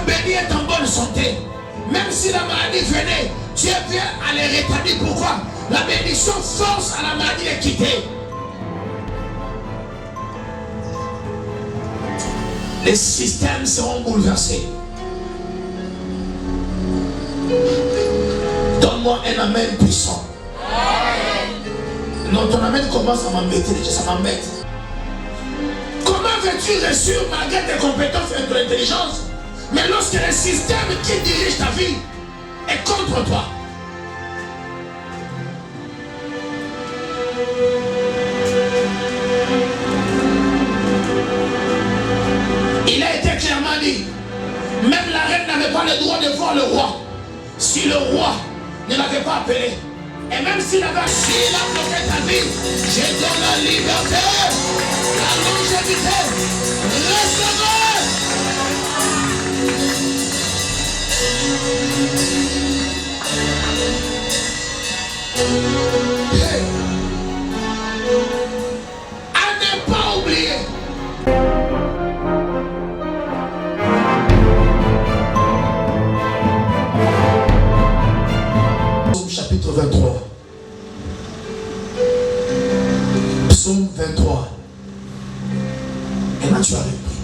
béni est en bonne santé. Même si la maladie venait, Dieu vient à les rétablir. Pourquoi? La bénédiction force à la maladie de quitter. Les systèmes seront bouleversés. Donne-moi un amen puissant. Non, ton amen commence à m'embêter déjà, ça m'embête. Comment veux-tu réussir malgré tes compétences et ton intelligence? Mais lorsque le système qui dirige ta vie est contre toi. Il a été clairement dit, même la reine n'avait pas le droit de voir le roi. Si le roi ne l'avait pas appelé, et même s'il a bloqué ta vie, je donne la liberté, la longévité, recevez. Hey. À ne pas oublier. Chapitre 23. Psaume 23. Et là tu as repris.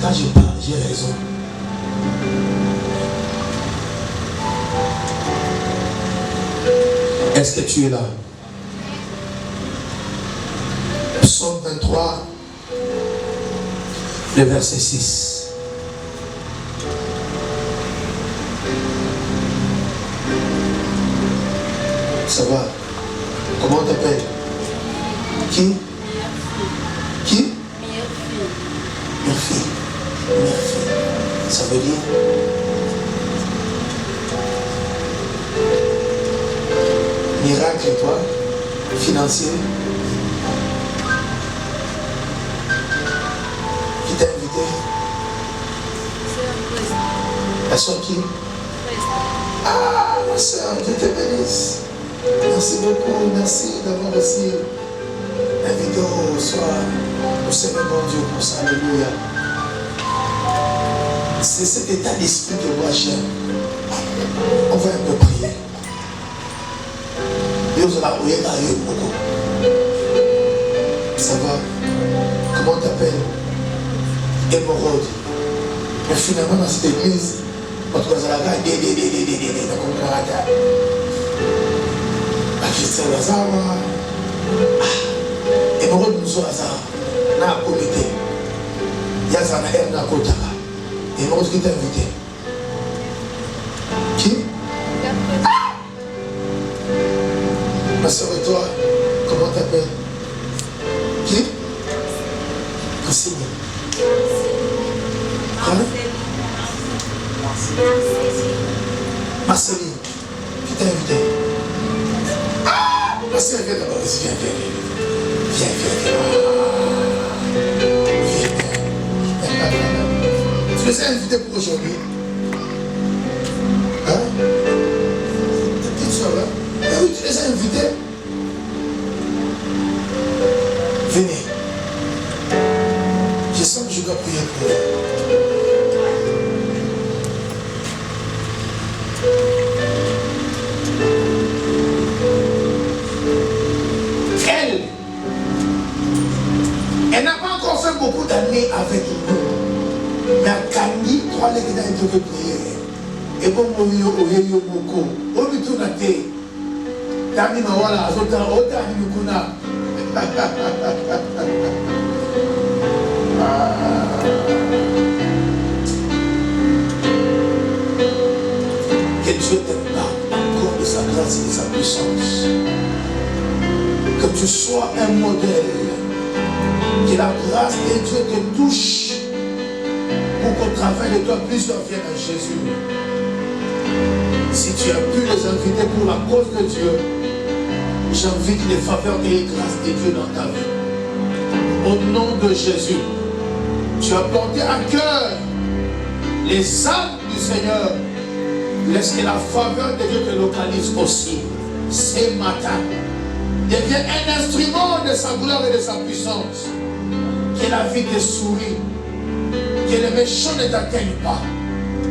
Quand je parle, j'ai raison. Est-ce que tu es là? Psaume 23, le verset 6. Ça va? Comment on t'appelle? Qui? Qui? Murphy. Murphy. Ça veut dire? Miracle, toi? Financier? Qui t'a invité? La soeur qui? Ah, ma soeur, Dieu te bénisse. Merci beaucoup, merci d'avoir aussi invité au soir. Nous sommes bon Dieu pour ça, alléluia. C'est cet état d'esprit que moi j'aime. On va un peu prier. Ça va? Comment on t'appelle? Émeraude. Mais finalement dans cette église, on te voit à la gare, Christian Lazare, Émeraude nous a na comité. Yazana Erna Kotaka. Émeraude qui t'a invité. Qui? Ma soeur et toi, comment t'appelles? Qui? Cassini. Marceline. Qui t'a invité? Ah! Marceline, viens d'abord. Viens. Tu les as invités pour aujourd'hui? Hein? Ta petite soeur, hein? Ah oui, tu les as invités? Venez. Je sens que je dois prier pour vous. Elle n'a pas encore fait beaucoup d'années avec nous. Mais à Kandi, 3 légumes d'années de prier. Et bon, on y a beaucoup. On lui tourne à terre. Tami Mawala, Azota, Ota, Nimukuna. Que Dieu te parle encore de sa grâce et de sa puissance. Que tu sois un modèle. Que la grâce de Dieu te touche pour qu'au travers de toi, plusieurs viennent à Jésus. Si tu as pu les inviter pour la cause de Dieu, j'invite les faveurs et les grâces de Dieu dans ta vie. Au nom de Jésus, tu as planté à cœur les âmes du Seigneur. Laisse que la faveur de Dieu te localise aussi. Ce matin, deviens un instrument de sa gloire et de sa puissance. Que la vie te sourit. Que Que les méchants ne t'atteignent pas.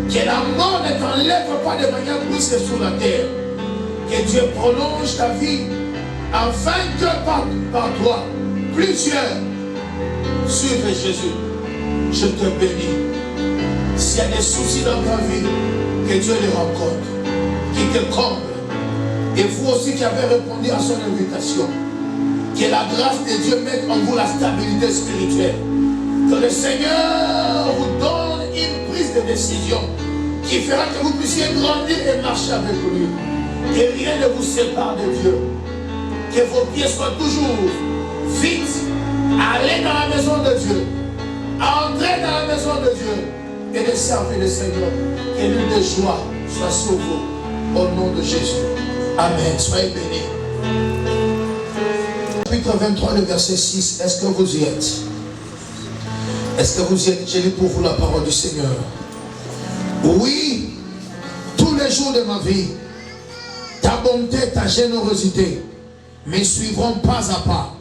Que la mort ne t'enlève pas de manière brusque sur la terre. Que Dieu prolonge ta vie afin que par toi, plusieurs suivent Jésus. Je te bénis. S'il y a des soucis dans ta vie, que Dieu les rencontre, qu'il te comble. Et vous aussi qui avez répondu à son invitation, que la grâce de Dieu mette en vous la stabilité spirituelle. Que le Seigneur vous donne une prise de décision qui fera que vous puissiez grandir et marcher avec lui. Que rien ne vous sépare de Dieu. Que vos pieds soient toujours vite à aller dans la maison de Dieu, à entrer dans la maison de Dieu et de servir le Seigneur. Que l'une de joie soit sur vous au nom de Jésus. Amen. Soyez bénis. Chapitre 23, le verset 6. Est-ce que vous y êtes? Est-ce que vous y êtes? J'ai lu pour vous la parole du Seigneur. Oui, tous les jours de ma vie, ta bonté, ta générosité me suivront pas à pas.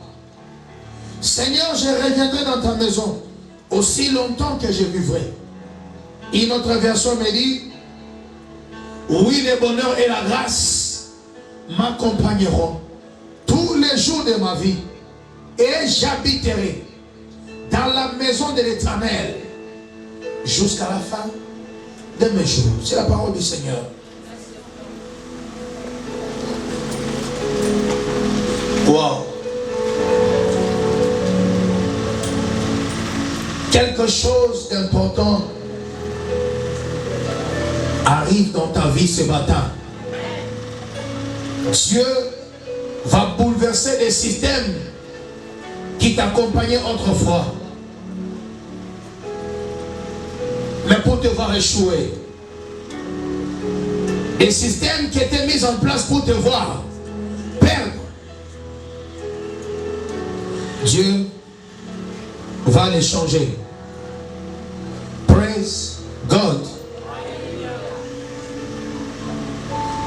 Seigneur, je reviendrai dans ta maison aussi longtemps que je vivrai. Une autre version me dit, oui, le bonheur et la grâce m'accompagneront tous les jours de ma vie et j'habiterai dans la maison de l'Éternel jusqu'à la fin de mes jours. C'est la parole du Seigneur. Wow. Quelque chose d'important arrive dans ta vie ce matin. Dieu va bouleverser les systèmes qui t'accompagnaient autrefois. Mais pour te voir échouer. Les systèmes qui étaient mis en place pour te voir perdre. Dieu va les changer. Praise God.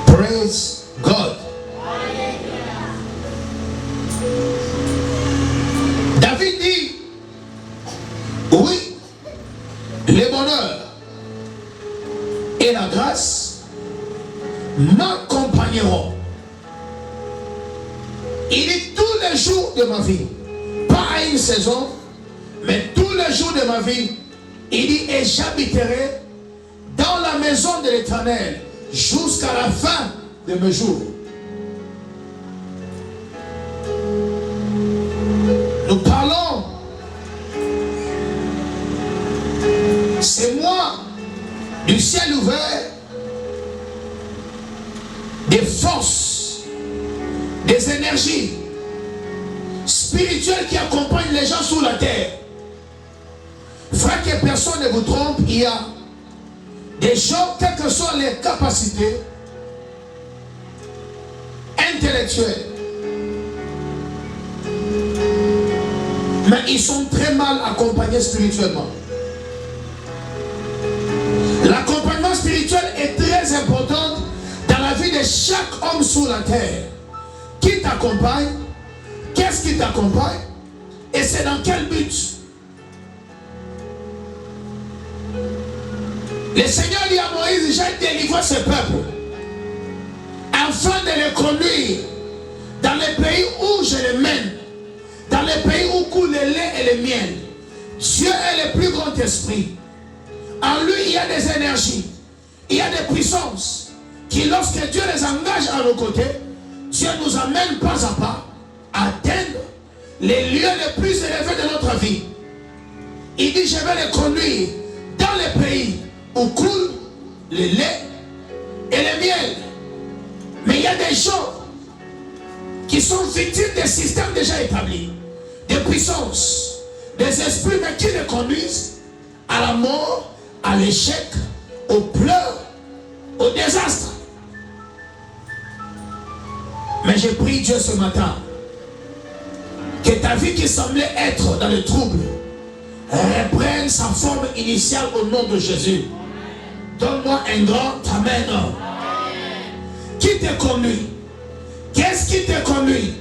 Praise God. David dit, oui, le bonheur et la grâce m'accompagneront. Il dit tous les jours de ma vie, pas à une saison, mais tous les jours de ma vie, il dit, et j'habiterai dans la maison de l'Éternel jusqu'à la fin de mes jours. Nous parlons, c'est moi, du ciel ouvert, des forces, des énergies spirituelles qui accompagnent les gens sur la terre. Frère, que personne ne vous trompe, il y a des gens, quelles que soient les capacités intellectuelles, mais ils sont très mal accompagnés spirituellement. L'accompagnement spirituel est très important dans la vie de chaque homme sur la terre. Qui t'accompagne? Qu'est-ce qui t'accompagne? Et c'est dans quel but? Le Seigneur dit à Moïse, j'ai délivré ce peuple afin de les conduire dans les pays où je les mène, dans les pays où coule le lait et le miel. Dieu est le plus grand esprit. En lui, il y a des énergies, il y a des puissances qui, lorsque Dieu les engage à nos côtés, Dieu nous amène pas à pas à atteindre les lieux les plus élevés de notre vie. Il dit, je vais les conduire dans les pays où coule le lait et le miel. Mais il y a des gens qui sont victimes des systèmes déjà établis, des puissances, des esprits, mais qui les conduisent à la mort, à l'échec, aux pleurs, au désastre. Mais j'ai prié Dieu ce matin que ta vie qui semblait être dans le trouble reprenne sa forme initiale au nom de Jésus. Donne-moi un grand amen. Qui te conduit? Qu'est-ce qui te conduit?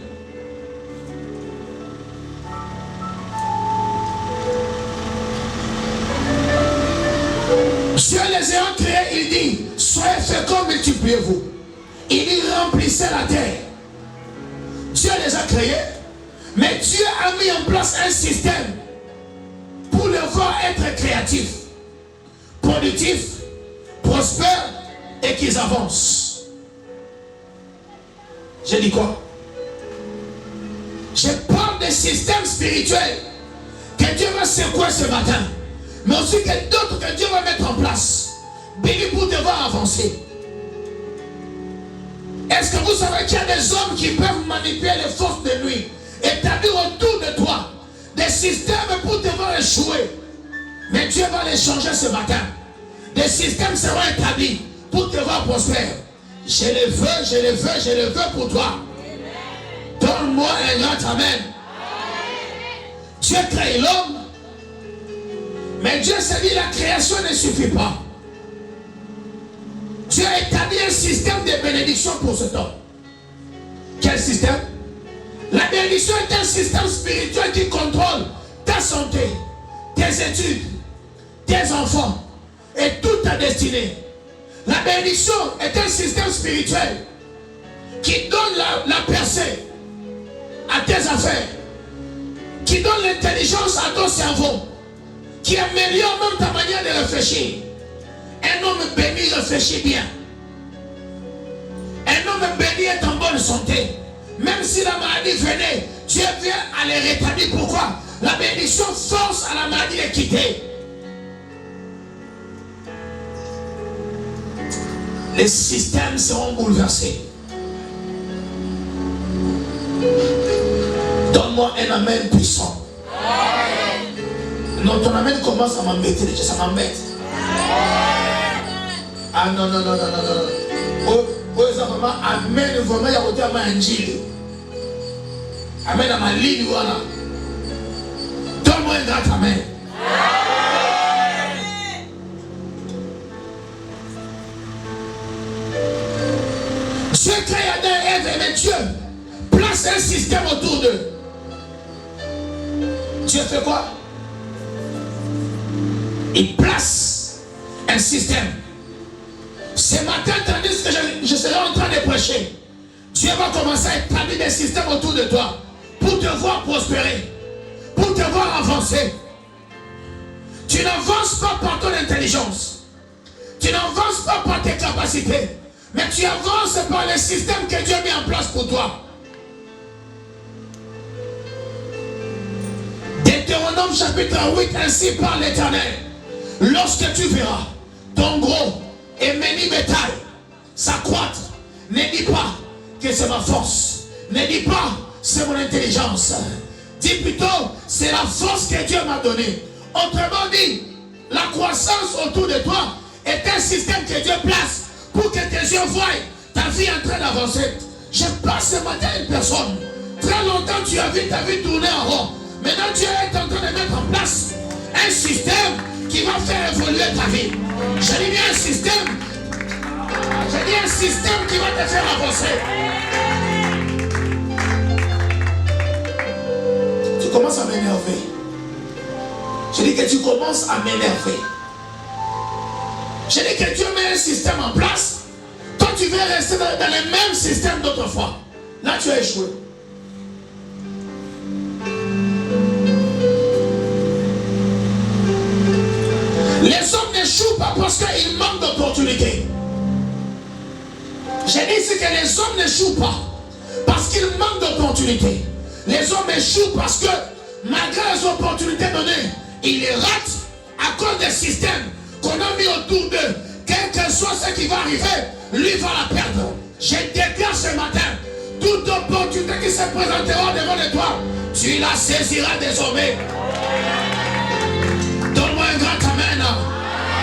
ayant créé, il dit, soyez féconds, multipliez-vous. Il dit, remplissez la terre. Dieu les a créés, mais Dieu a mis en place un système pour les voir être créatifs, productifs, prospères et qu'ils avancent. J'ai dit quoi? Je parle des systèmes spirituels que Dieu va secouer ce matin, mais aussi que d'autres que Dieu va mettre en place, bénis pour devoir avancer. Est-ce que vous savez qu'il y a des hommes qui peuvent manipuler les forces de nuit, établir autour de toi des systèmes pour devoir échouer, mais Dieu va les changer ce matin. Des systèmes seront établis pour devoir prospérer. Je les veux, je les veux, je les veux pour toi. Donne-moi un grand amen. Dieu crée l'homme, mais Dieu s'est dit la création ne suffit pas. Dieu a établi un système de bénédiction pour cet homme. Quel système? La bénédiction est un système spirituel qui contrôle ta santé, tes études, tes enfants et toute ta destinée. La bénédiction est un système spirituel qui donne la percée à tes affaires, qui donne l'intelligence à ton cerveau, qui améliore même ta manière de réfléchir. Un homme béni réfléchit bien. Un homme béni est en bonne santé. Même si la maladie venait, Dieu vient à les rétablir. Pourquoi? La bénédiction force à la maladie de quitter. Les systèmes seront bouleversés. Donne-moi un amen puissant. Non, ton amen commence à m'embêter déjà, ça m'embête. Ah non, non, non, non, non, non. Oh, ça vraiment, amen, vraiment, il y a autant de manjili. Amen, à ma ligne, voilà. Donne-moi un grand amen. Dieu crée Adam et Ève, mais Dieu place un système autour d'eux. Dieu fait quoi? Il place un système. Ce matin, tandis que je serai en train de prêcher, Dieu va commencer à établir des systèmes autour de toi pour te voir prospérer, pour te voir avancer. Tu n'avances pas par ton intelligence, tu n'avances pas par tes capacités, mais tu avances par les systèmes que Dieu a mis en place pour toi. Deutéronome chapitre 8, ainsi parle l'Éternel. Lorsque tu verras ton gros et menu bétail s'accroître, ne dis pas que c'est ma force, ne dis pas c'est mon intelligence, dis plutôt c'est la force que Dieu m'a donnée. Autrement dit, la croissance autour de toi est un système que Dieu place pour que tes yeux voient ta vie en train d'avancer. Je passe ce matin à une personne, très longtemps tu as vu ta vie tourner en rond. Maintenant Dieu est en train de mettre en place un système qui va faire évoluer ta vie. Je dis bien un système. Je dis un système qui va te faire avancer. Tu commences à m'énerver. Je dis que tu commences à m'énerver. Je dis que Dieu met un système en place. Toi tu veux rester dans le même système d'autrefois. Là tu as échoué. Les hommes n'échouent pas parce qu'ils manquent d'opportunités. J'ai dit ici que les hommes n'échouent pas parce qu'ils manquent d'opportunités. Les hommes échouent parce que malgré les opportunités données, ils les ratent à cause des systèmes qu'on a mis autour d'eux. Quel que soit ce qui va arriver, lui va la perdre. Je déclare ce matin, toute opportunité qui se présentera devant toi, tu la saisiras désormais. Donne-moi un grand amen.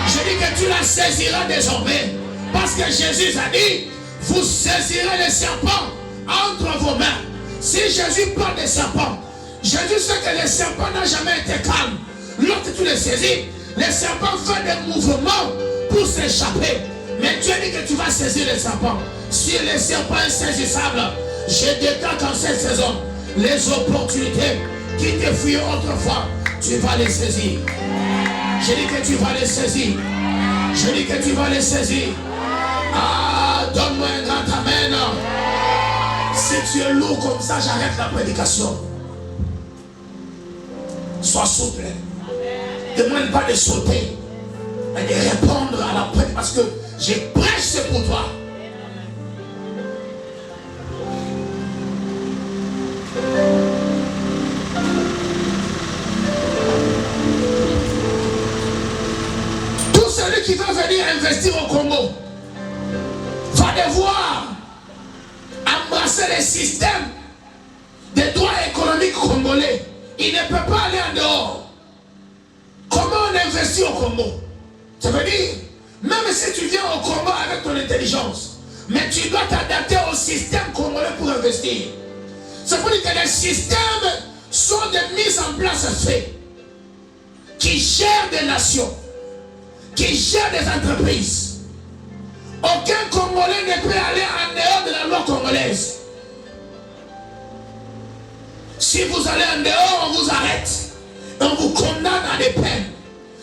Je dis que tu la saisiras désormais. Parce que Jésus a dit, vous saisirez les serpents entre vos mains. Si Jésus parle des serpents, Jésus sait que les serpents n'ont jamais été calmes. Lorsque tu les saisis, les serpents font des mouvements pour s'échapper. Mais Dieu dit que tu vas saisir les serpents. Si les serpents sont saisissables, je déclare qu'en cette saison, les opportunités qui te fuyaient autrefois, tu vas les saisir. Je dis que tu vas les saisir. Je dis que tu vas les saisir. Ah, donne-moi un grand amen. Si tu es lourd comme ça, j'arrête la prédication. Sois souple. Ne demande pas de sauter, mais de répondre à la prédication. Parce que j'ai prêché pour toi. Tout celui qui veut venir investir au Congo va devoir embrasser les systèmes des droits économiques congolais. Il ne peut pas aller en dehors. Comment on investit au Congo? Ça veut dire, même si tu viens au Congo avec ton intelligence, mais tu dois t'adapter au système congolais pour investir. Ça veut dire que les systèmes sont des mises en place faits qui gèrent des nations, qui gèrent des entreprises. Aucun Congolais ne peut aller en dehors de la loi congolaise. Si vous allez en dehors, on vous arrête. On vous condamne à des peines.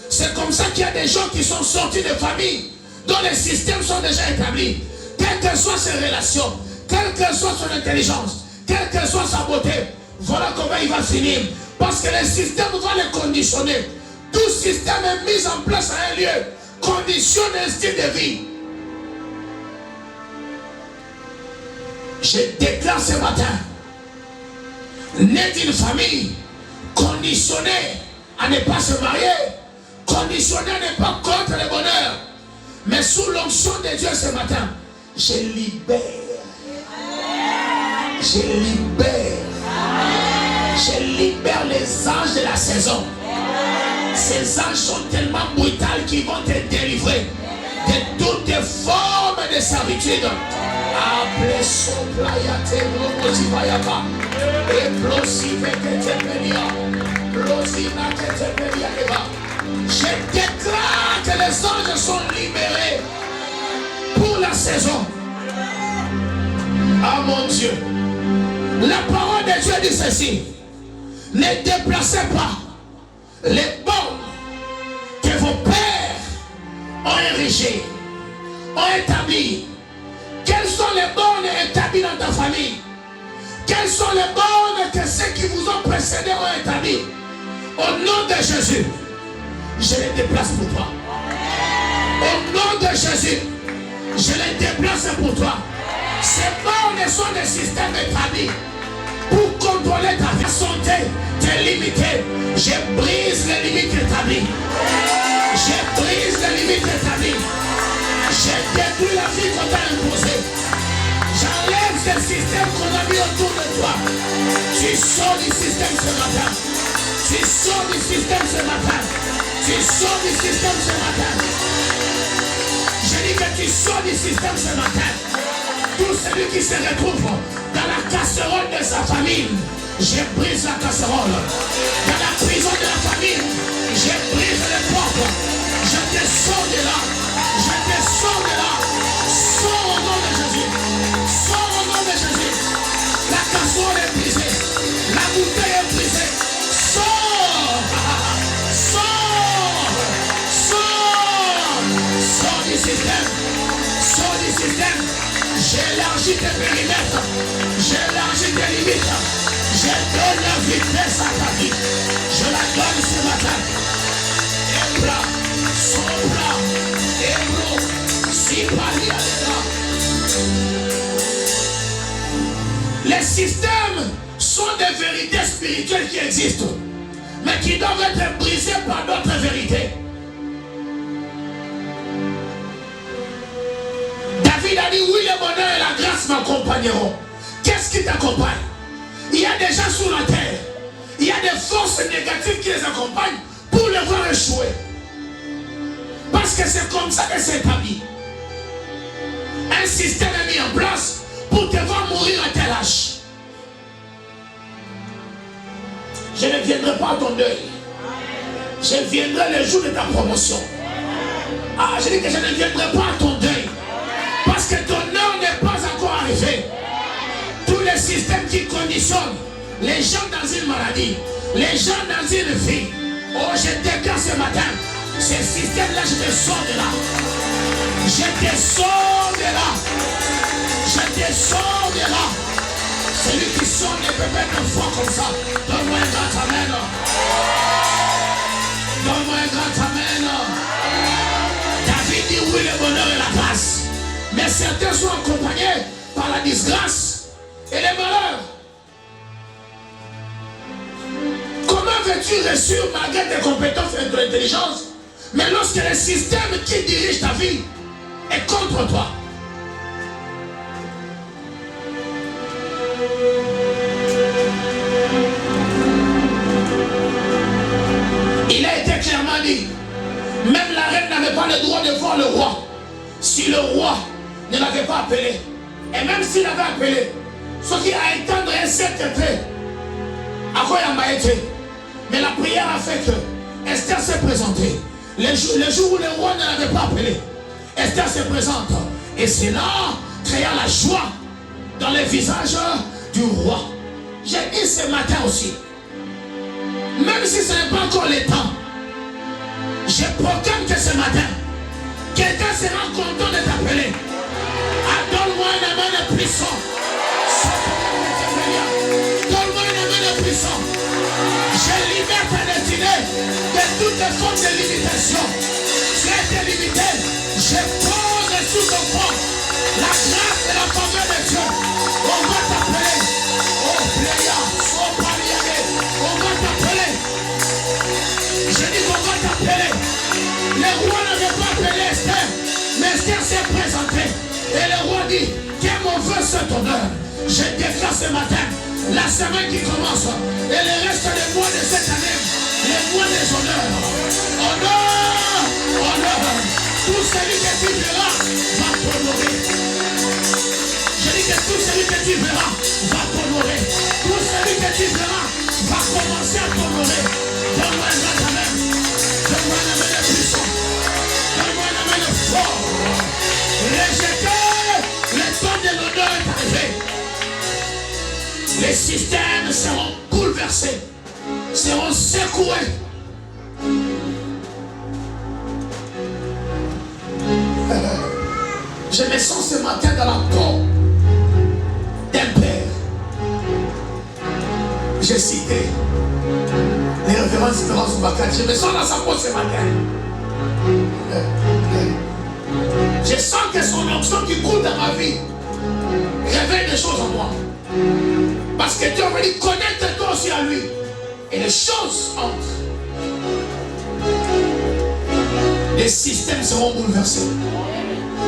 C'est comme ça qu'il y a des gens qui sont sortis de familles dont les systèmes sont déjà établis. Quelles que soient ses relations, quelle que soit son intelligence, quelle que soit sa beauté, voilà comment il va finir. Parce que le système va le conditionner. Tout système est mis en place à un lieu, conditionne un style de vie. Je déclare ce matin, né d'une famille conditionnée à ne pas se marier, conditionnée à ne pas contre le bonheur, mais sous l'onction de Dieu ce matin, je libère, les anges de la saison. Ces anges sont tellement brutales qu'ils vont te délivrer de toutes les formes de servitude. Je déclare que les anges sont libérés pour la saison. Ah mon Dieu, la parole de Dieu dit ceci: ne déplacez pas les bornes que vos pères ont érigées, ont établies. Quelles sont les bornes établies dans ta famille? Quelles sont les bornes que ceux qui vous ont précédés ont établies? Au nom de Jésus, je les déplace pour toi. Au nom de Jésus, je les déplace pour toi. Ces bornes sont des systèmes établis pour contrôler ta santé, tes limites. Je brise les limites établies. Je brise les limites établies. Je détruis la vie qu'on t'a imposée. J'enlève ce système qu'on a mis autour de toi. Tu sors du système ce matin. Tu sors du système ce matin. Tu sors du système ce matin. Je dis que tu sors du système ce matin. Tout celui qui se retrouve dans la casserole de sa famille, je brise la casserole. Dans la prison de la famille, je brise les portes. Je te sors de là. Je te sors de là. Sors au nom de Jésus. Sors au nom de Jésus. La casserole est brisée. La bouteille est brisée. Sors. Sors. Sors. Sors du système. Sors du système. J'élargis tes périmètres. J'élargis tes limites. Je donne la vitesse à ta vie. Je la donne ce matin. Ebra, Sobra, Ebro, Sipali Alena. Les systèmes sont des vérités spirituelles qui existent, mais qui doivent être brisées par d'autres vérités. David a dit oui, le bonheur et la grâce m'accompagneront. Qu'est-ce qui t'accompagne? Il y a des gens sur la terre, il y a des forces négatives qui les accompagnent pour les voir échouer. Parce que c'est comme ça que c'est établi. Un système est mis en place pour te voir mourir à tel âge. Je ne viendrai pas à ton deuil. Je viendrai le jour de ta promotion. Ah, je dis que je ne viendrai pas à ton deuil. Parce que ton heure n'est pas encore arrivée. Tous les systèmes qui conditionnent les gens dans une maladie, les gens dans une vie. Oh, je déclare ce matin, ces systèmes-là, je te sors de là. Je descends de là. Je descends de là. Celui qui sonne ne peut pas être fort comme ça. Donne-moi un grand amen. Donne-moi un grand amen. David dit oui, le bonheur et la grâce. Mais certains sont accompagnés par la disgrâce et les malheurs. Comment veux-tu réussir malgré tes compétences et ton intelligence? Mais lorsque le système qui dirige ta vie est contre toi. Il a été clairement dit, même la reine n'avait pas le droit de voir le roi. Si le roi ne l'avait pas appelé, et même s'il l'avait appelé, ce qui a éteindre un certain trait, à quoi il a été. Mais la prière a fait que Esther s'est présentée. Le jour où le roi ne l'avait pas appelé, Esther se présente. Et cela créa la joie dans les visages du roi. J'ai dit ce matin aussi, même si ce n'est pas encore le temps, je proclame que ce matin, quelqu'un sera content de t'appeler. Donne-moi un amen puissant. Donne-moi un amen puissant. Je libère ta destinée de toutes les formes de limitation. Tu as été limité. Je pose sous ton front la grâce et la faveur de Dieu. On va t'appeler. Oh, Pléia, oh, Paliade. On va t'appeler. Je dis qu'on va t'appeler. Le roi n'avait pas appelé Esther, mais Esther s'est présentée. Et le roi dit, qu'est mon vœu cet honneur? Je déclare ce matin, la semaine qui commence, et le reste des mois de cette année, les mois des honneurs. Honneur, honneur. Tout celui que tu verras va t'honorer. Je dis que tout celui que tu verras va t'honorer. Tout celui que tu verras va commencer à t'honorer. Donne-moi un grand amen. Donne-moi un amen puissant. Donne-moi un amen fort. Rejetez le temps de l'honneur est arrivé. Les systèmes seront bouleversés, seront secoués. Je me sens ce matin dans la peau d'un père. J'ai cité les références de Bakane. Je me sens dans sa peau ce matin. Je sens que son onction qui coule dans ma vie révèle des choses en moi. Parce que Dieu veut dire, connecte-toi aussi à lui. Et les choses entrent. Les systèmes seront bouleversés.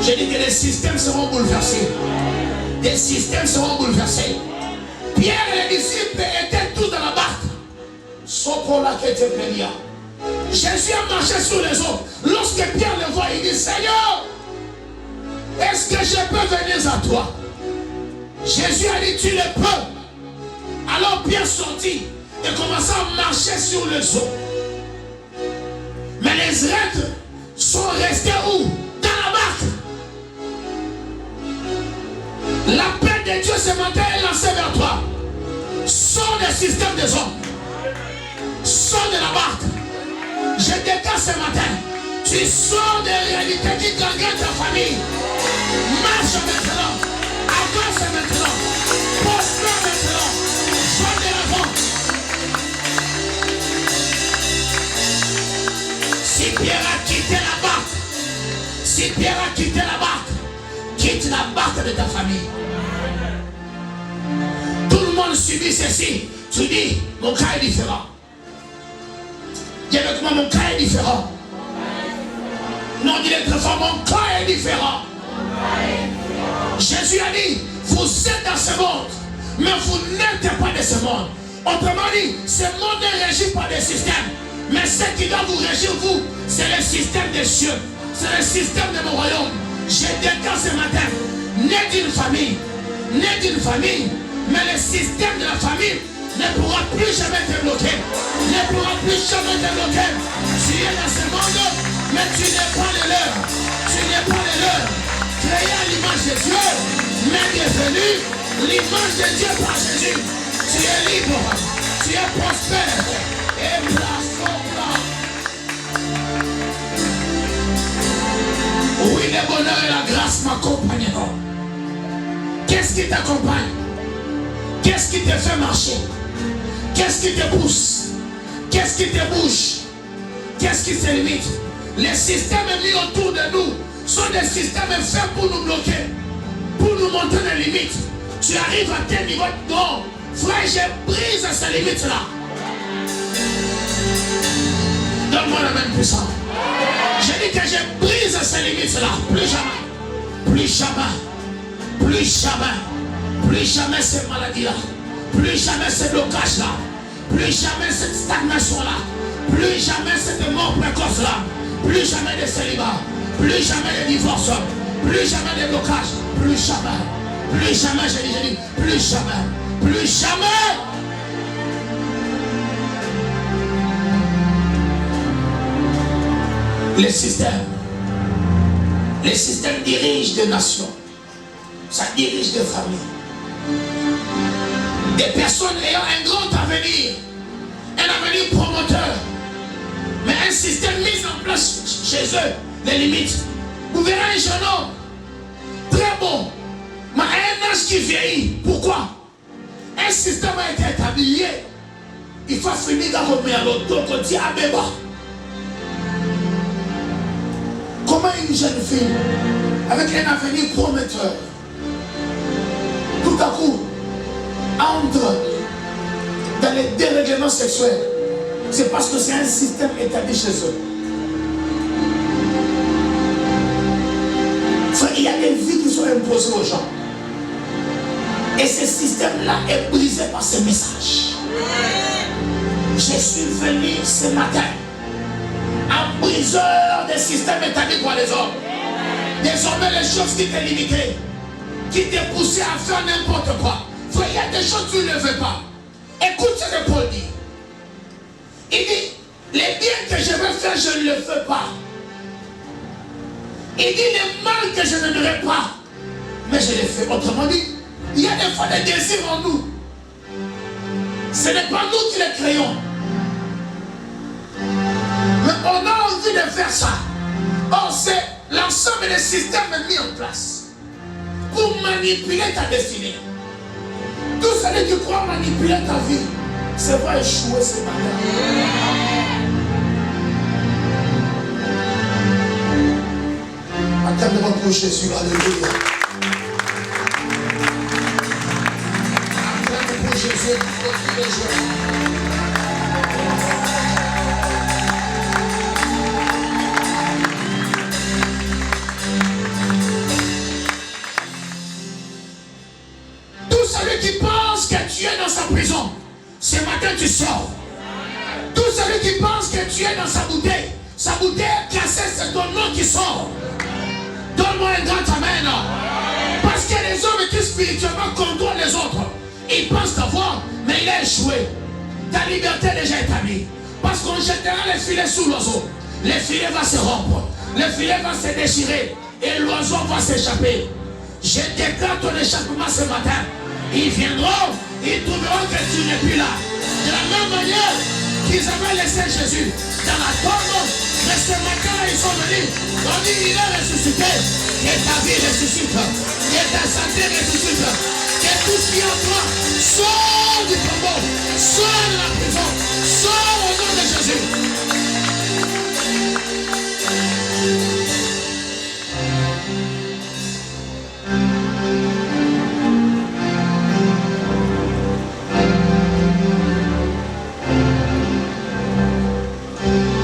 J'ai dit que les systèmes seront bouleversés. Les systèmes seront bouleversés. Pierre et les disciples étaient tous dans la barque. Sauf pour la qui était plénia. Jésus a marché sur les eaux. Lorsque Pierre le voit, il dit, Seigneur, est-ce que je peux venir à toi? Jésus a dit, tu le peux. Alors Pierre sortit et commença à marcher sur les eaux. Mais les êtres sont restés où? Dans la barque. La paix de Dieu ce matin est lancée vers toi. Sors des systèmes des hommes. Sors de la barque. Je déclare ce matin. Tu sors des réalités qui gangrènent ta famille. Marche maintenant. Avance maintenant. Prospère maintenant. Va de l'avant. Si Pierre a quitté la barque, si Pierre a quitté la barque, quitte la barque de ta famille. Tout le monde subit ceci. Tu dis, mon cas est différent. Dis avec moi, mon cas est différent. Non, dis-le très fort, mon cas est différent. Jésus a dit, vous êtes dans ce monde, mais vous n'êtes pas de ce monde. Autrement dit, ce monde est régi par des systèmes. Mais ce qui doit vous régir, vous, c'est le système des cieux. C'est le système de mon royaume. Je déclare ce matin, né d'une famille, mais le système de la famille ne pourra plus jamais te bloquer. Ne pourra plus jamais te bloquer. Tu es dans ce monde, mais tu n'es pas le leur. Tu n'es pas le leur. Créé à l'image de Dieu, mais devenu l'image de Dieu par Jésus. Tu es libre, tu es prospère et place. Oui, le bonheur Qu'est-ce qui t'accompagne? Qu'est-ce qui te fait marcher? Qu'est-ce qui te pousse? Qu'est-ce qui te bouge? Qu'est-ce qui se limite? Les systèmes mis autour de nous sont des systèmes faits pour nous bloquer, pour nous montrer des limites. Tu arrives à tel niveau, non. Frère, je brise ces limites-là. Donne-moi la main puissante. Je dis que je brise ces limites-là. Plus jamais. Plus jamais. Plus jamais. Plus jamais ces maladies-là. Plus jamais ces blocages-là. Plus jamais cette stagnation-là. Plus jamais cette mort précoce-là. Plus jamais de célibat. Plus jamais de divorce. Plus jamais de blocage. Plus jamais. Plus jamais, je dis, plus jamais. Plus jamais. Les systèmes dirigent des nations. Ça dirige des familles. Des personnes ayant un grand avenir. Un avenir promoteur. Mais un système mis en place chez eux, des limites. Vous verrez un jeune homme, très bon, mais à un âge qui vieillit. Pourquoi? Un système a été établi. Il faut finir dans le l'autre côté à Béba. Comment une jeune fille, avec un avenir prometteur, tout à coup, entre dans les dérèglements sexuels? C'est parce que c'est un système établi chez eux. Il y a des vies qui sont imposées aux gens. Et ce système-là est brisé par ce message. Je suis venu ce matin en briseur des systèmes établis par les hommes. Désormais, les choses qui t'ont limité, qui t'ont poussé à faire n'importe quoi. Il y a des choses que tu ne veux pas. Écoute ce que Paul dit. Il dit, les biens que je veux faire, je ne le fais pas. Il dit, le mal que je n'aimerais pas, mais je le fais. Autrement dit, il y a des fois des désirs en nous. Ce n'est pas nous qui les créons. Mais on a envie de faire ça. Or, c'est l'ensemble des systèmes mis en place pour manipuler ta destinée. Tout celui qui croit manipuler ta vie, c'est va échouer ce matin. Acclamez-moi pour Jésus, alléluia. Acclamez pour Jésus, pour les jours. Tout celui qui pense que tu es dans sa prison, ce matin tu sors. Tout celui qui pense que tu es dans sa bouteille cassée, c'est ton nom qui sort. Donne-moi un grand amen. Parce qu'il y a des hommes qui spirituellement contrôlent les autres. Ils pensent t'avoir, mais il a échoué. Ta liberté est déjà établie. Parce qu'on jettera les filets sous l'oiseau. Les filets vont se rompre. Les filets vont se déchirer. Et l'oiseau va s'échapper. Je déclare ton échappement ce matin. Ils viendront, ils trouveront que tu n'es plus là. De la même manière qu'ils avaient laissé Jésus dans la tombe, mais ce matin ils sont venus. On dit il est ressuscité. Que ta vie ressuscite. Que ta santé ressuscite. Que tout ce qui est en toi sort du tombeau, sort de la prison, sort au nom de Jésus.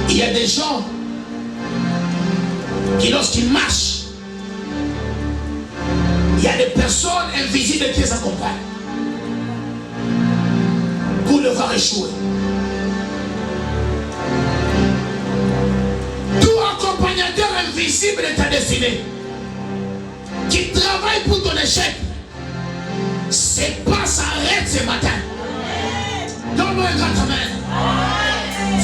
Il y a des gens qui, lorsqu'ils marchent, il y a des personnes invisibles qui les accompagnent pour le voir échouer. Tout accompagnateur invisible de ta destinée qui travaille pour ton échec, c'est pas s'arrête ce matin. Donne-moi un grand amen.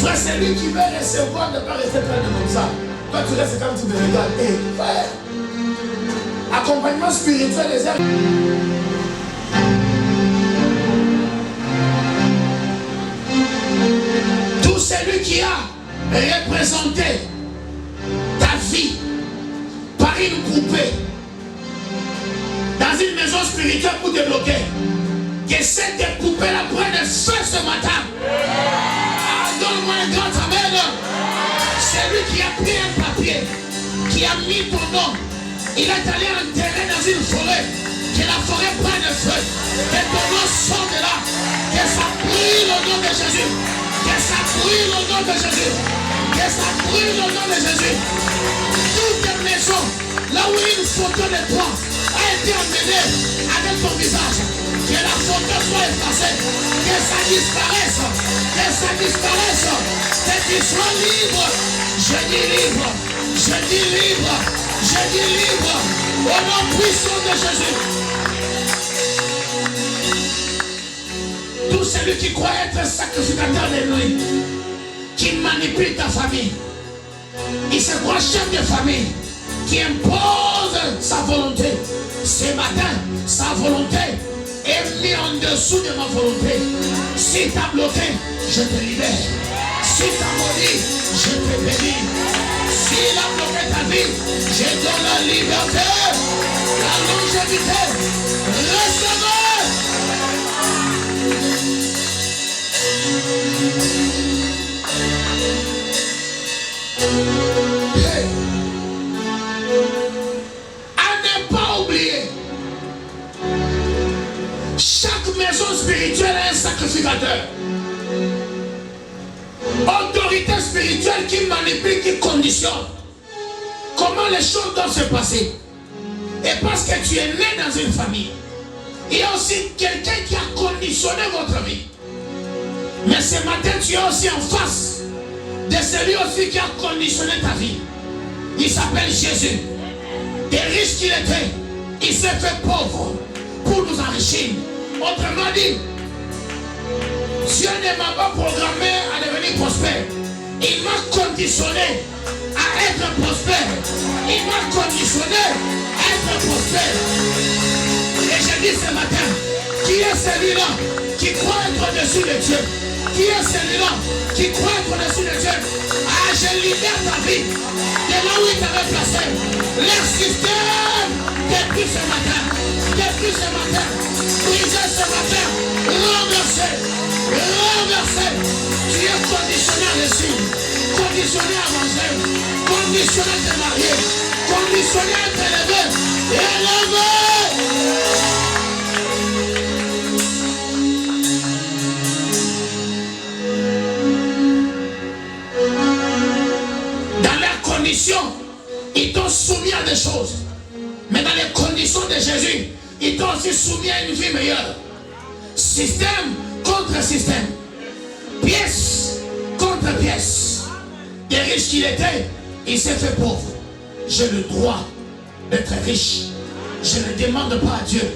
Frère, c'est lui qui veut recevoir, ne pas rester plein de comme ça. Toi, tu restes comme tu me regardes. Hey, frère, accompagnement spirituel des hommes. Tout celui qui a représenté ta vie par une poupée dans dans une maison spirituelle pour te bloquer. Que cette poupée-là prenne feu ce matin. Ah, donne-moi un grand amen. C'est lui qui a pris un papier, qui a mis ton nom. Il est allé enterrer dans une forêt. Que la forêt prenne feu. Que ton nom sorte de là. Que ça brûle au nom de Jésus. Que ça brûle au nom de Jésus. Que ça brûle au nom de Jésus. Toute maison, là où une photo de toi a été emmenée avec ton visage. Que la photo soit effacée. Que ça disparaisse. Que ça disparaisse. Que tu sois libre. Je dis libre. Je dis libre. Je dis libre. Au nom puissant de Jésus. Tout celui qui croit être sacrificateur de lui, qui manipule ta famille, il se croit chef de famille, qui impose sa volonté. Ce matin, sa volonté est mise en dessous de ma volonté. Si tu as bloqué, je te libère. Si tu as maudit, je te bénis. S'il a bloqué ta vie, je donne la liberté, la longévité. Recevez. Hey. À ne pas oublier, chaque maison spirituelle est un sacrificateur. Autorité spirituelle qui manipule, qui conditionne comment les choses doivent se passer. Et parce que tu es né dans une famille, il y a aussi quelqu'un qui a conditionné votre vie. Mais ce matin, tu es aussi en face de celui aussi qui a conditionné ta vie. Il s'appelle Jésus. Et riche qu'il était, il s'est fait pauvre pour nous enrichir. Autrement dit, Dieu ne m'a pas programmé à devenir prospère. Il m'a conditionné à être prospère. Il m'a conditionné à être prospère. Et je dis ce matin, qui est celui-là qui croit être au-dessus de Dieu? Qui est celui-là qui croit être au-dessus de Dieu? Ah, je libère ta vie de là où il t'avait placé. Leur système, depuis ce matin, brisé ce matin, renversé, renversé. Tu es conditionné à réussir, conditionné à manger, conditionné à te marier, conditionné à t'élever, élever. Ils t'ont soumis à des choses. Mais dans les conditions de Jésus, ils t'ont aussi soumis à une vie meilleure. Système contre système. Pièce contre pièce. Et riche qu'il était, il s'est fait pauvre. J'ai le droit d'être riche. Je ne demande pas à Dieu.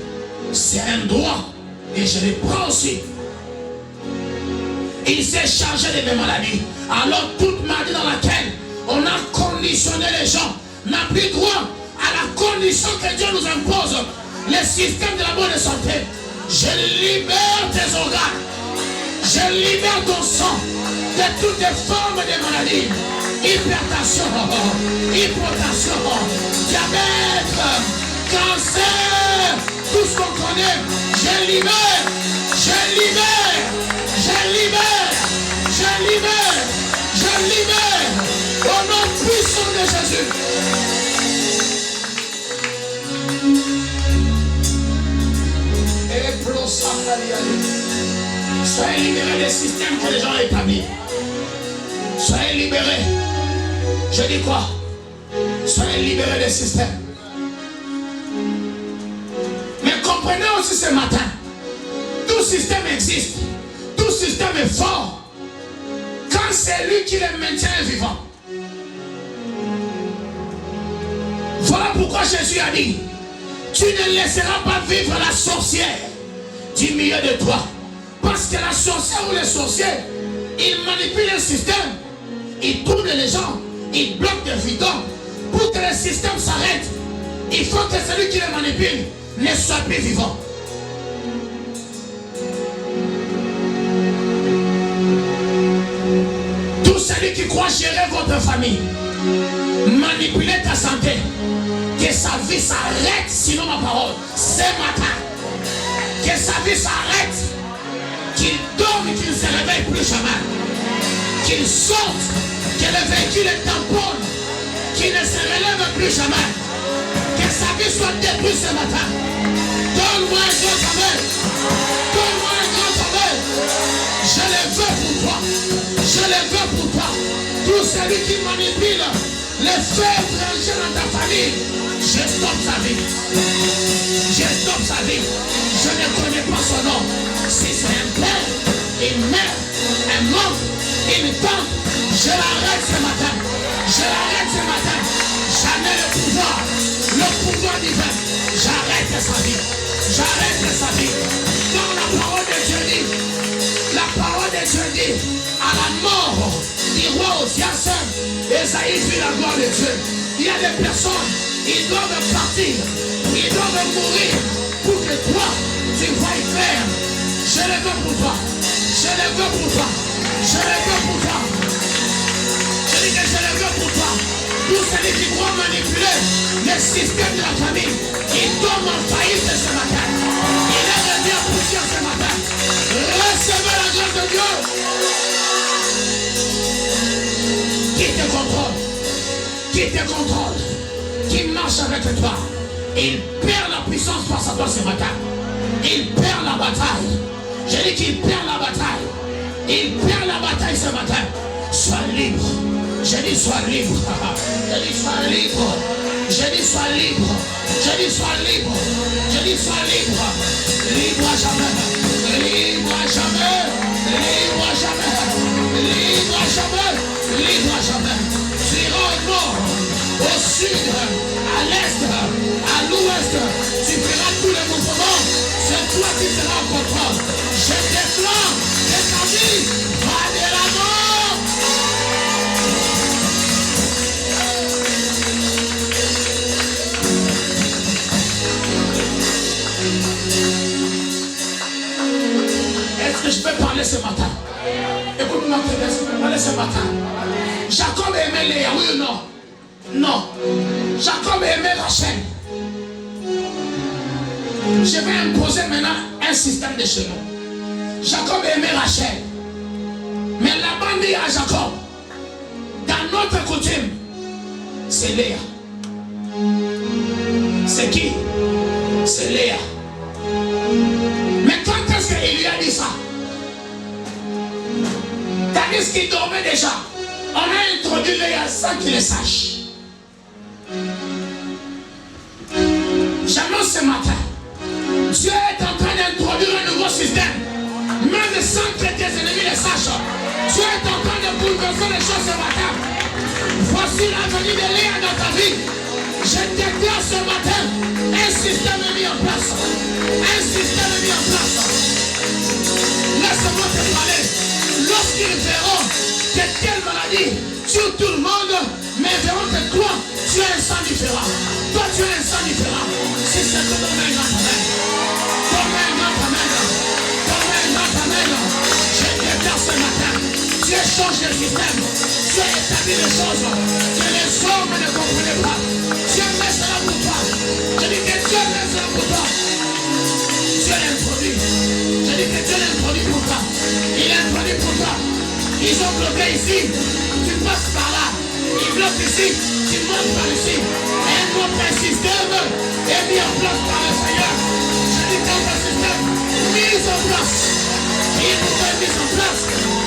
C'est un droit. Et je le prends aussi. Il s'est chargé de mes maladies. Alors toute maladie dans laquelle on a conditionné les gens n'a plus droit à la condition que Dieu nous impose. Le système de la bonne santé. Je libère tes organes. Je libère ton sang de toutes les formes de maladies. Hypertension, hypotension, diabète, cancer, tout ce qu'on connaît. Je libère, je libère, je libère, je libère, je libère. Au nom puissant de Jésus. Soyez libérés des systèmes que les gens ont établis. Soyez libérés. Je dis quoi? Soyez libérés des systèmes. Mais comprenez aussi ce matin, tout système existe. Tout système est fort quand c'est lui qui le maintient vivant. Voilà pourquoi Jésus a dit, tu ne laisseras pas vivre la sorcière du milieu de toi. Parce que la sorcière ou les sorciers, ils manipulent le système. Ils tournent les gens. Ils bloquent des vidons. Pour que le système s'arrête, il faut que celui qui les manipule ne soit plus vivant. Tout celui qui croit gérer votre famille, manipuler ta santé, que Que sa vie s'arrête, sinon ma parole. Ce matin. Que sa vie s'arrête. Qu'il dorme et qu'il ne se réveille plus jamais. Qu'il saute. Que le véhicule est tamponne. Qu'il ne se relève plus jamais. Que sa vie soit détruite ce matin. Donne-moi un grand amen. Donne-moi un grand amen. Je le veux pour toi. Je le veux pour toi. Tout celui qui manipule les faits étrangers dans ta famille, je stoppe sa vie. Je stoppe sa vie. Je ne connais pas son nom. Si c'est un père, une mère, un homme, une tante, je l'arrête ce matin. Je l'arrête ce matin. J'en ai le pouvoir divin. J'arrête sa vie. J'arrête sa vie. Quand la parole de Dieu dit, la parole de Dieu dit, à la mort du roi Osias, Esaïe vit la gloire de Dieu. Il y a des personnes, ils doivent partir, ils doivent mourir pour que toi, tu voies clair. Je le veux pour toi. Je le veux pour toi. Je le veux pour toi. Je dis que je le veux pour toi. Tout celui qui croit manipuler le système de la famille, il tombe en faillite ce matin. Il est revenu à poussière ce matin. Recevez la grâce de Dieu. Qui te contrôle? Qui te contrôle? Qui marche avec toi? Il perd la puissance face à toi ce matin. Il perd la bataille. Je dis qu'il perd la bataille. Il perd la bataille ce matin. Sois libre. Je dis sois libre. Je dis sois libre. Je dis sois libre. Je dis sois libre. Je dis sois libre. Libre à jamais. Libre à jamais. Libre à jamais. Libre à jamais. Libre à jamais. Tu iras au nord, au sud, à l'est, à l'ouest. Tu feras tous les mouvements. C'est toi qui seras en contrôle. Je déclare que ta vie va de la mort. Est-ce que je peux parler ce matin? Écoute-moi très bien, je peux parler ce matin. Jacob aimait Léa, oui ou non? Non. Jacob aimait Rachel. Je vais imposer maintenant un système de chez nous. Jacob aimait Rachel. Mais Laban dit à Jacob, dans notre coutume, c'est Léa. C'est qui? C'est Léa. Mais quand est-ce qu'il lui a dit ça? Tandis qu'il dormait déjà, on a introduit Léa sans qu'il le sache. J'annonce ce matin, Dieu est en train d'introduire un nouveau système, même sans que tes ennemis le sachent. Dieu est en train de bouleverser les choses ce matin. Voici la venue de Léa dans ta vie. Je déclare ce matin, un système est mis en place. Un système est mis en place. Laisse-moi te parler. Lorsqu'ils verront que telle maladie sur tout le monde, mais verront que toi, tu es un sang différent. Toi, tu es un sang différent. Si c'est que donne un grand amen. Donne un grand amen. Donne un grand amen. Je déclare ce matin. Dieu change le système. Dieu établit les choses que les hommes ne comprenaient pas. Dieu met cela pour toi. Je dis que Dieu met cela pour toi. Dieu l'introduit. Je dis que Dieu l'introduit pour toi. Il l'introduit pour toi. Ils ont bloqué ici. Tu passes par là. Ils bloquent ici. Tu montes par ici. Un autre système est mis en place par le Seigneur. Je dis que un système mis en place. Il nous est mis en place.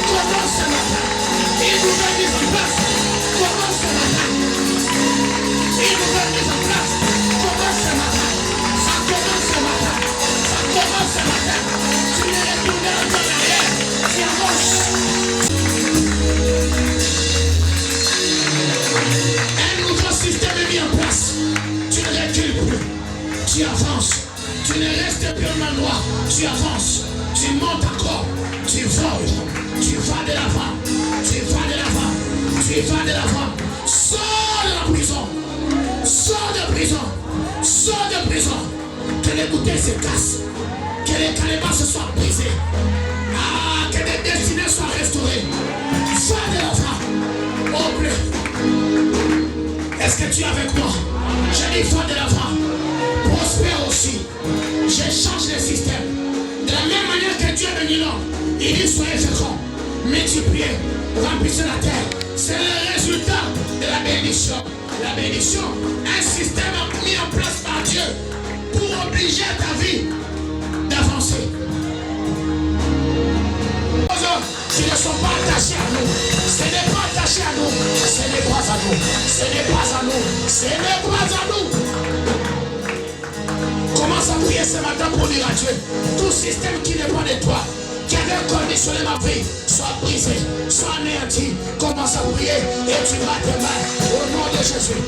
Commence ce matin. Il nous est mis en place. Commence ce matin. Il nous est mis en place. Commence ce matin. Ça commence ce matin. Ça commence ce matin. Tu ne retourneras pas en arrière. Tu avances. Un nouveau système est mis en place. Tu ne recules plus. Tu avances. Tu ne restes plus au même endroit. Tu avances. Tu montes encore. Tu voles. Tu vas de l'avant. Tu vas de l'avant. Tu vas de l'avant. Sors de la prison. Sors de prison. Sors de prison. Que les bouteilles se cassent. Que les calébas se soient brisés. Ah, que des destinées soient restaurées. Va de l'avant. Au bleu. Est-ce que tu es avec moi? J'ai dit, va de l'avant. Prospère aussi. Je change le système. De la même manière que Dieu a béni l'homme, il dit soyez féconds, multipliez, remplissez la terre. C'est le résultat de la bénédiction. La bénédiction, un système mis en place par Dieu pour obliger ta vie d'avancer. Qui ne sont pas attachés à nous. Ce n'est pas attaché à nous. Ce n'est pas à nous. Ce n'est pas à nous. Ce n'est pas à nous. Commence à prier ce matin pour dire à Dieu. Tout système qui n'est pas de toi, qui avait conditionné ma vie, soit brisé, soit anéanti. Commence à prier et tu vas te battre au nom de Jésus.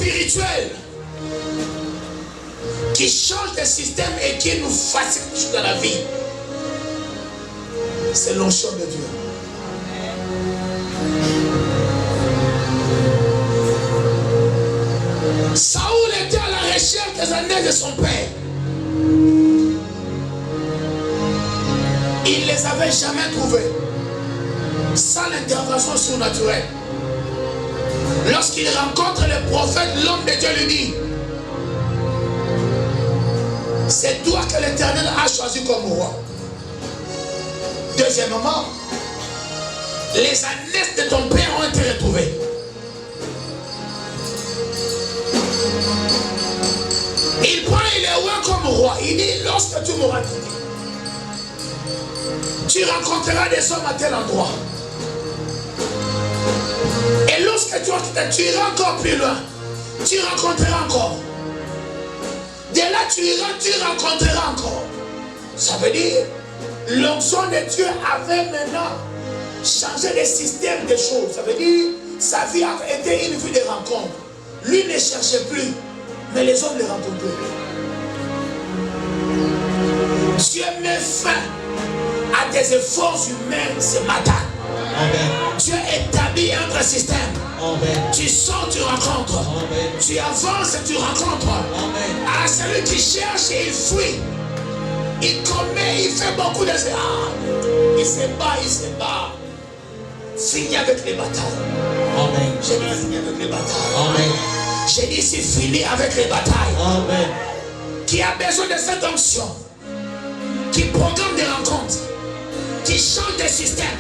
spirituel qui change le système et qui nous facilite dans la vie. C'est l'onction de Dieu. Saoul était à la recherche des années de son père. Il ne les avait jamais trouvés sans l'intervention surnaturelle. Lorsqu'il rencontre le prophète, l'homme de Dieu lui dit: c'est toi que l'Éternel a choisi comme roi. Deuxièmement, les années de ton père ont été retrouvées. Il prend Éléoin comme roi. Il dit: lorsque tu m'auras quitté, tu rencontreras des hommes à tel endroit. Et lorsque tu iras encore plus loin, tu rencontreras encore. De là tu iras, tu rencontreras encore. Ça veut dire, l'onction de Dieu avait maintenant changé le système des choses. Ça veut dire, sa vie a été une vie de rencontre. Lui ne cherchait plus, mais les hommes le rencontraient. Dieu met fin à tes efforts humains ce matin. Amen. Dieu établit un système. Amen. Tu sors, tu rencontres. Amen. Tu avances, tu rencontres. Amen. À celui qui cherche et il fuit. Il commet, il fait beaucoup de... il se bat. Fini avec les batailles. Amen. J'ai dit fini avec les batailles. Amen. J'ai dit c'est fini avec les batailles. Amen. Qui a besoin de cette onction, qui programme des rencontres, qui change des systèmes.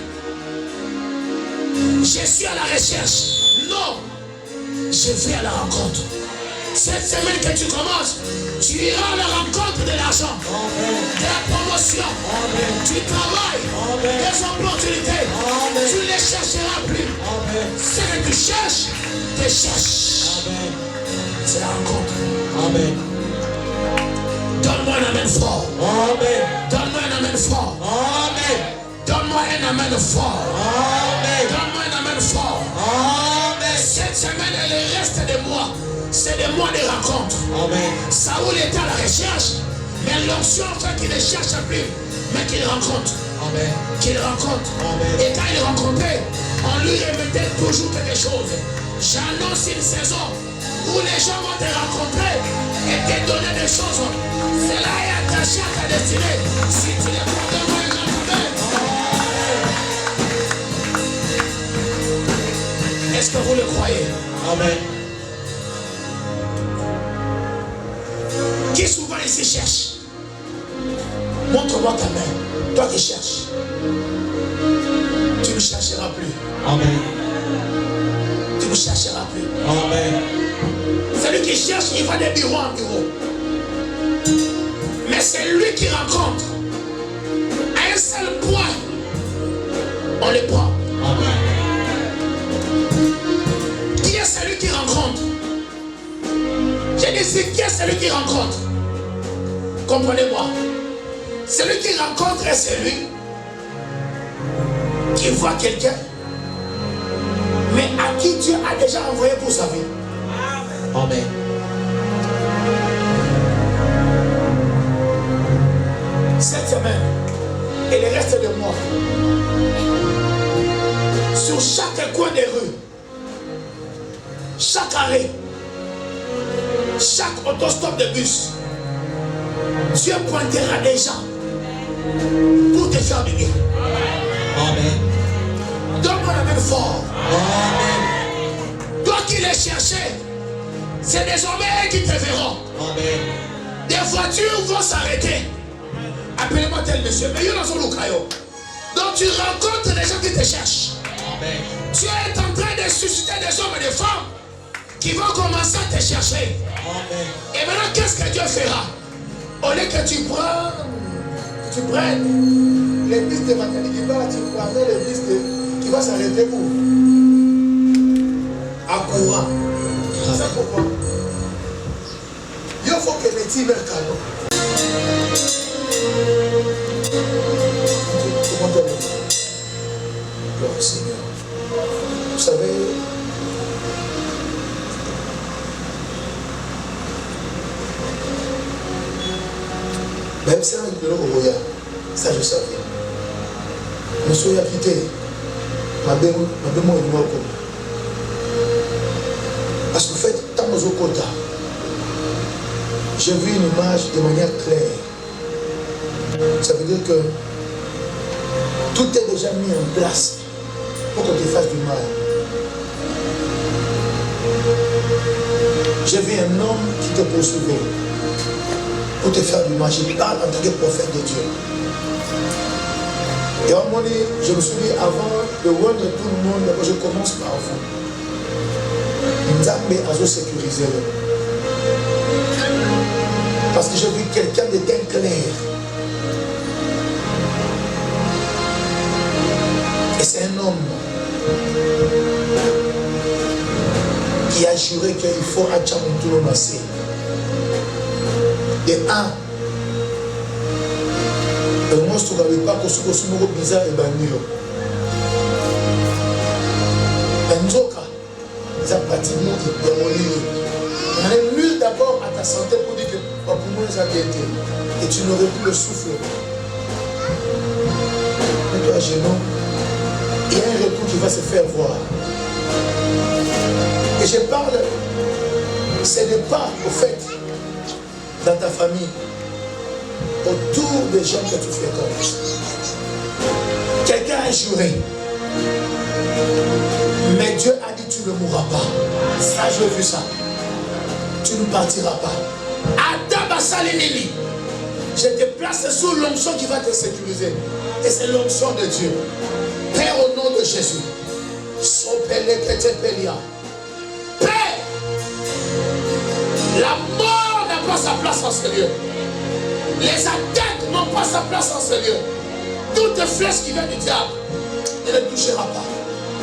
Je suis à la recherche. Non, je vais à la rencontre. Cette semaine que tu commences, tu iras à la rencontre de l'argent, de la promotion, du travail, des opportunités. Tu ne les chercheras plus. Ce que tu cherches, te cherches. C'est la rencontre. Amen. Donne-moi un amen fort. Amen. Donne-moi un amen fort. Amen. Donne-moi un amen fort. Amen. Donne-moi un amen fort. Amen. Cette semaine et le reste de mois, c'est des mois de rencontres. Amen. Saoul était à la recherche, mais l'onction fait qu'il ne cherche plus, mais qu'il rencontre. Amen. Qu'il rencontre. Amen. Et quand il rencontrait, on lui remettait toujours quelque chose. J'annonce une saison où les gens vont te rencontrer et te donner des choses. Cela est attaché à ta destinée. Si tu les prends de moi, est-ce que vous le croyez? Amen. Qui souvent ici cherche? Montre-moi ta main. Toi qui cherches. Tu ne chercheras plus. Amen. Tu ne chercheras plus. Amen. Celui qui cherche, il va de bureau en bureau. Mais c'est lui qui rencontre. À un seul point, on le prend. Amen. Qui est celui qui rencontre? J'ai dit, c'est qui est celui qui rencontre? Comprenez-moi. Celui qui rencontre est celui qui voit quelqu'un, mais à qui Dieu a déjà envoyé pour sa vie. Amen. Cette semaine et le reste de mois, sur chaque coin des rues, chaque arrêt, chaque autostop de bus, Dieu pointera des gens pour te faire du bien. Amen. Donne-moi la main fort. Amen. Toi qui les cherchais, c'est désormais eux qui te verront. Amen. Des voitures vont s'arrêter. Appelez-moi tel monsieur, mais il y en a sur le caillot. Donc tu rencontres des gens qui te cherchent. Amen. Dieu est en train de susciter des hommes et des femmes qui vont commencer à te chercher. Amen. Et maintenant, qu'est-ce que Dieu fera? Au lieu que tu prennes les bus de maternité, tu prendrais les bus qui vont s'arrêter où? À courant. C'est pourquoi il faut que les tirs mettent cadeau. Gloire au Seigneur. Vous savez, Même si on a dit ça je savais. Monsieur a quitté. Ma bémo est mort. Parce qu'en fait, tant aux Okota, j'ai vu une image de manière claire. Ça veut dire que tout est déjà mis en place pour qu'on te fasse du mal. J'ai vu un homme qui te poursuivait pour te faire du mal. Je parle en tant que prophète de Dieu. Et à un moment donné, je me suis dit, avant de voir de tout le monde, je commence par vous. Nzambe a sécurisé. Parce que j'ai vu quelqu'un de bien clair. Et c'est un homme qui a juré qu'il faut à Tchamontoulo Massé. Et un, le monstre n'avait pas que ce soit bizarre et banio. Benzoka, ils ont pratiquement on est nul d'abord à ta santé pour dire que pour moi ça a été. Et tu n'aurais plus le souffle. Mais toi, Génon, il y a un retour qui va se faire voir. Et je parle, ce n'est pas au fait dans ta famille, autour des gens que tu fréquentes. Quelqu'un a juré, mais Dieu a dit tu ne mourras pas. Ça, j'ai vu ça. Tu ne partiras pas. Atabasalinini. Je te place sous l'onction qui va te sécuriser. Et c'est l'onction de Dieu. Père, au nom de Jésus. Père, la mort n'a pas sa place en ce lieu. Les attaques n'ont pas sa place en ce lieu. Toute flèche qui vient du diable ne le touchera pas.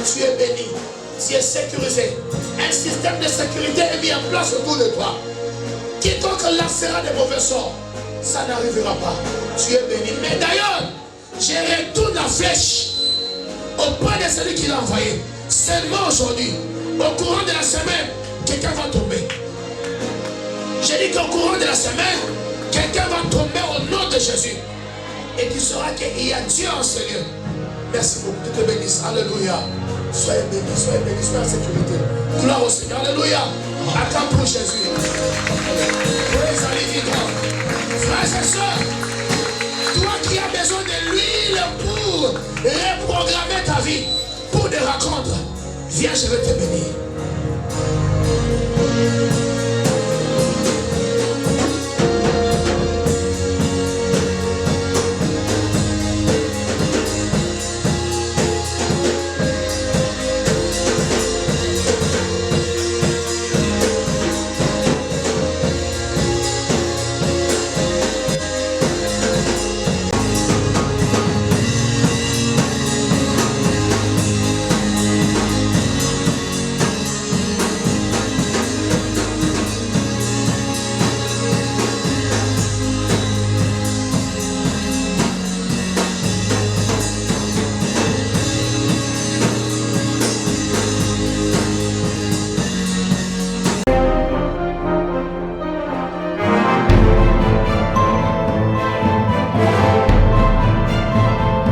Tu es béni. Tu es sécurisé. Un système de sécurité est mis en place autour de toi. Quiconque lancera des mauvais sorts, ça n'arrivera pas. Tu es béni. Mais d'ailleurs, je retourne la flèche auprès de celui qui l'a envoyé. Seulement aujourd'hui, au courant de la semaine, quelqu'un va tomber. J'ai dit qu'au courant de la semaine, quelqu'un va tomber au nom de Jésus. Et tu sauras qu'il y a Dieu en ce lieu. Merci beaucoup. Tu te bénisses. Alléluia. Soyez bénis, soyez en sécurité. Gloire au Seigneur. Alléluia. Attends pour Jésus. Praise the living God. Frères et sœurs, toi qui as besoin de l'huile pour reprogrammer ta vie, pour des rencontres, viens, je vais te bénir.